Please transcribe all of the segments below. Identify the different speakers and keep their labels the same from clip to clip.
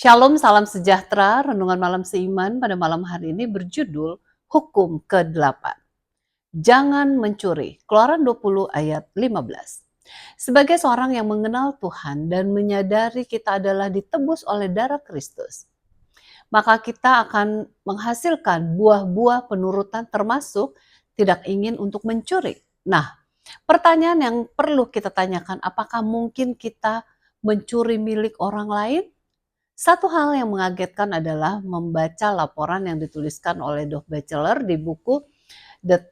Speaker 1: Shalom, salam sejahtera. Renungan malam seiman pada malam hari ini berjudul Hukum ke-8. Jangan mencuri. Keluaran 20 ayat 15. Sebagai seorang yang mengenal Tuhan dan menyadari kita adalah ditebus oleh darah Kristus, maka kita akan menghasilkan buah-buah penurutan termasuk tidak ingin untuk mencuri. Nah, pertanyaan yang perlu kita tanyakan, apakah mungkin kita mencuri milik orang lain? Satu hal yang mengagetkan adalah membaca laporan yang dituliskan oleh Dov Batchelor di buku The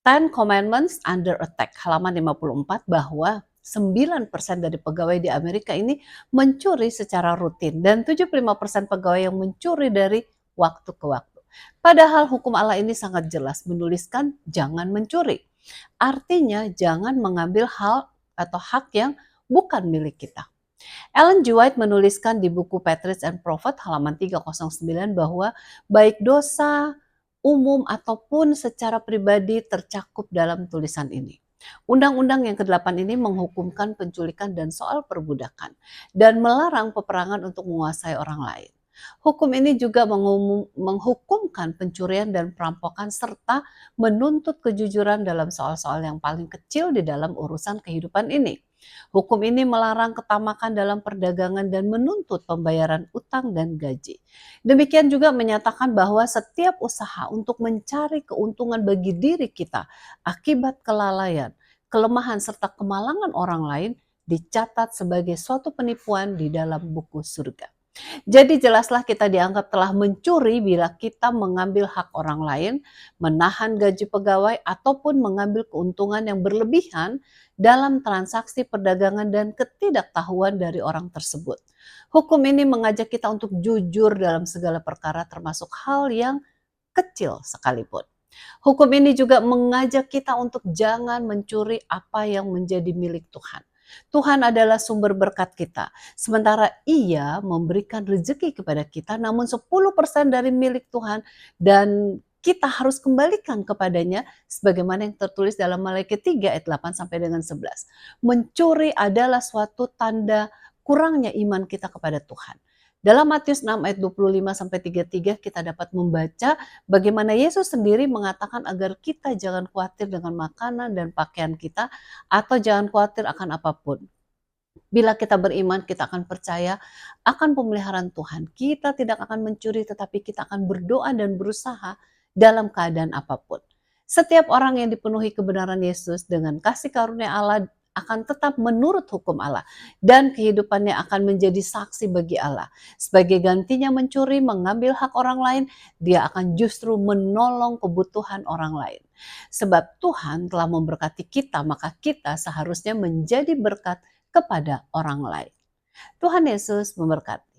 Speaker 1: Ten Commandments Under Attack halaman 54 bahwa 9% dari pegawai di Amerika ini mencuri secara rutin dan 75% pegawai yang mencuri dari waktu ke waktu. Padahal hukum Allah ini sangat jelas menuliskan jangan mencuri. Artinya jangan mengambil hal atau hak yang bukan milik kita. Ellen G. White menuliskan di buku Patriarchs and Prophets halaman 309 bahwa baik dosa umum ataupun secara pribadi tercakup dalam tulisan ini. Undang-undang yang ke-8 ini menghukumkan penculikan dan soal perbudakan dan melarang peperangan untuk menguasai orang lain. Hukum ini juga menghukumkan pencurian dan perampokan serta menuntut kejujuran dalam soal-soal yang paling kecil di dalam urusan kehidupan ini. Hukum ini melarang ketamakan dalam perdagangan dan menuntut pembayaran utang dan gaji. Demikian juga menyatakan bahwa setiap usaha untuk mencari keuntungan bagi diri kita akibat kelalaian, kelemahan serta kemalangan orang lain dicatat sebagai suatu penipuan di dalam buku surga. Jadi jelaslah kita dianggap telah mencuri bila kita mengambil hak orang lain, menahan gaji pegawai, ataupun mengambil keuntungan yang berlebihan dalam transaksi perdagangan dan ketidaktahuan dari orang tersebut. Hukum ini mengajak kita untuk jujur dalam segala perkara termasuk hal yang kecil sekalipun. Hukum ini juga mengajak kita untuk jangan mencuri apa yang menjadi milik Tuhan. Tuhan adalah sumber berkat kita. Sementara Ia memberikan rezeki kepada kita, namun 10% dari milik Tuhan dan kita harus kembalikan kepadanya sebagaimana yang tertulis dalam Maliaki 3 ayat 8 sampai dengan 11. Mencuri adalah suatu tanda kurangnya iman kita kepada Tuhan. Dalam Matius 6 ayat 25 sampai 33 kita dapat membaca bagaimana Yesus sendiri mengatakan agar kita jangan khawatir dengan makanan dan pakaian kita atau jangan khawatir akan apapun. Bila kita beriman, kita akan percaya akan pemeliharaan Tuhan. Kita tidak akan mencuri, tetapi kita akan berdoa dan berusaha dalam keadaan apapun. Setiap orang yang dipenuhi kebenaran Yesus dengan kasih karunia Allah akan tetap menurut hukum Allah dan kehidupannya akan menjadi saksi bagi Allah. Sebagai gantinya mencuri, mengambil hak orang lain, dia akan justru menolong kebutuhan orang lain. Sebab Tuhan telah memberkati kita, maka kita seharusnya menjadi berkat kepada orang lain. Tuhan Yesus memberkati.